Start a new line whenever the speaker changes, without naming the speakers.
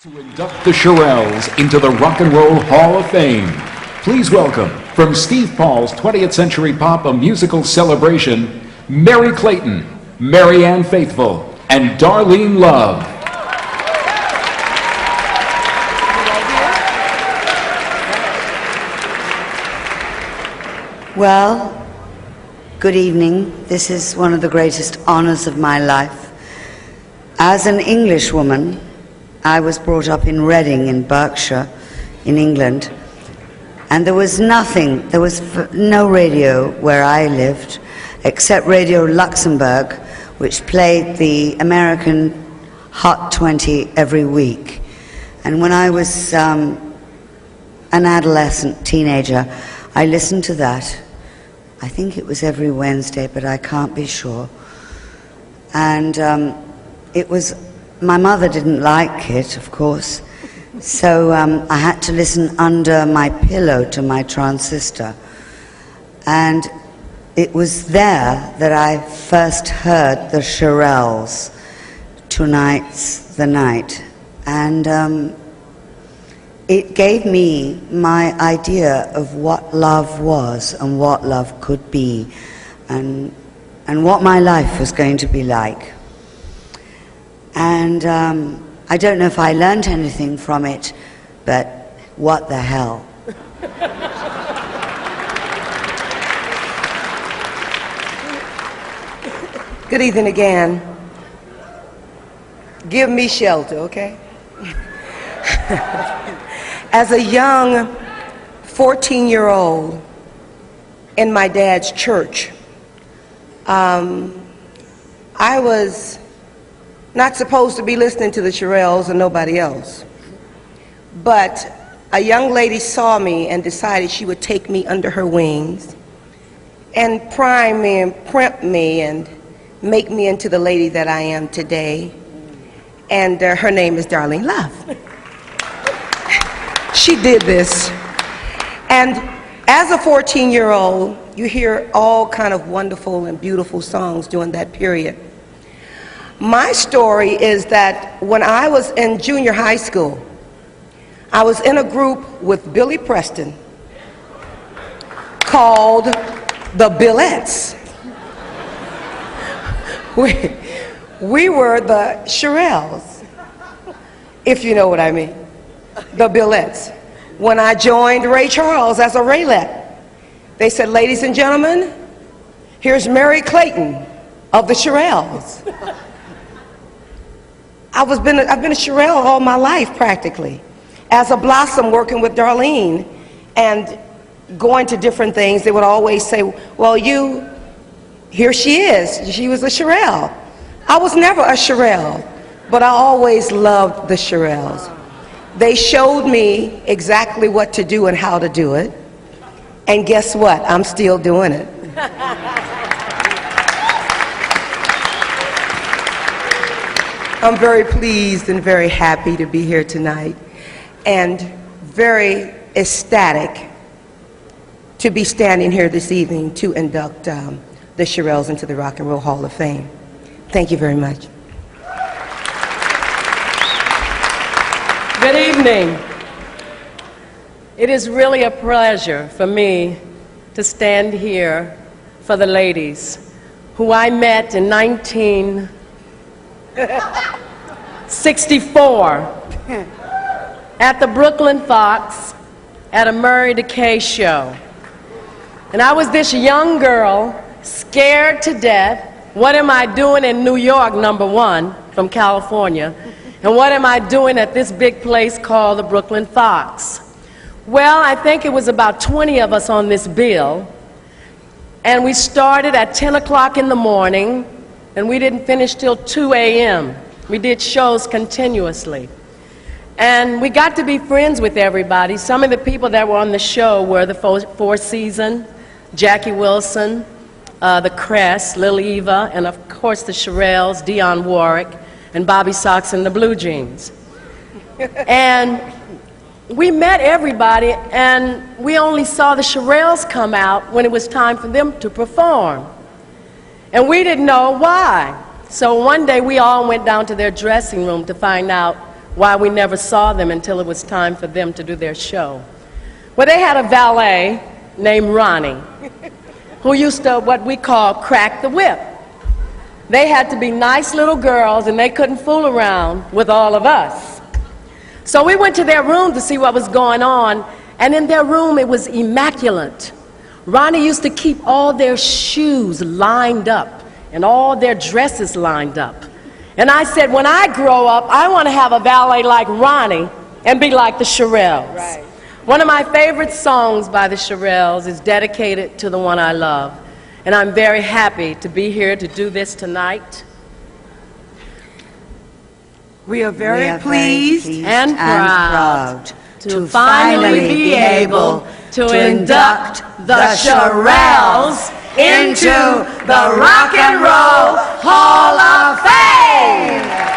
To induct the Shirelles into the Rock and Roll Hall of Fame, please welcome, from Steve Paul's 20th Century Pop A Musical Celebration, Mary Clayton, Marianne Faithful, and Darlene Love.
Well, good evening. This is one of the greatest honors of my life. As an Englishwoman, I was brought up in Reading in Berkshire, in England, and there was no radio where I lived, except Radio Luxembourg, which played the American Hot 20 every week. And when I was an adolescent teenager, I listened to that. I think it was every Wednesday, but I can't be sure. And my mother didn't like it, of course, so I had to listen under my pillow to my transistor. And it was there that I first heard the Shirelles, Tonight's the Night. And it gave me my idea of what love was and what love could be and what my life was going to be like. And I don't know if I learned anything from it, but what the hell.
Good evening again. Give me shelter, okay? As a young 14-year-old in my dad's church, I was not supposed to be listening to the Shirelles or nobody else. But a young lady saw me and decided she would take me under her wings and prime me and primp me and make me into the lady that I am today. And her name is Darlene Love. She did this. And as a 14-year-old, you hear all kind of wonderful and beautiful songs during that period. My story is that when I was in junior high school, I was in a group with Billy Preston called the Billettes. We were the Shirelles, if you know what I mean, the Billettes. When I joined Ray Charles as a Raylette, they said, ladies and gentlemen, here's Mary Clayton of the Shirelles. I've been a Shirelle all my life, practically. As a blossom working with Darlene and going to different things, they would always say, well, here she is. She was a Shirelle. I was never a Shirelle, but I always loved the Shirelles. They showed me exactly what to do and how to do it. And guess what? I'm still doing it. I'm very pleased and very happy to be here tonight, and very ecstatic to be standing here this evening to induct the Shirelles into the Rock and Roll Hall of Fame. Thank you very much.
Good evening. It is really a pleasure for me to stand here for the ladies who I met in 1964 at the Brooklyn Fox at a Murray Decay show. And I was this young girl, scared to death. What am I doing in New York, #1, from California? And what am I doing at this big place called the Brooklyn Fox? Well, I think it was about 20 of us on this bill. And we started at 10 o'clock in the morning, and we didn't finish till 2 a.m. We did shows continuously. And we got to be friends with everybody. Some of the people that were on the show were the Four Seasons, Jackie Wilson, the Crest, Lil Eva, and of course the Shirelles, Dionne Warwick, and Bobby Sox and the Blue Jeans. And we met everybody, and we only saw the Shirelles come out when it was time for them to perform. And we didn't know why. So one day we all went down to their dressing room to find out why we never saw them until it was time for them to do their show. Well, they had a valet named Ronnie who used to, what we call, crack the whip. They had to be nice little girls, and they couldn't fool around with all of us. So we went to their room to see what was going on, and in their room it was immaculate. Ronnie used to keep all their shoes lined up and all their dresses lined up. And I said, when I grow up, I want to have a valet like Ronnie and be like the Shirelles. Right. One of my favorite songs by the Shirelles is dedicated to the one I love. And I'm very happy to be here to do this tonight.
We are very pleased
and proud to finally be able to induct the Shirelles into the Rock and Roll Hall of Fame.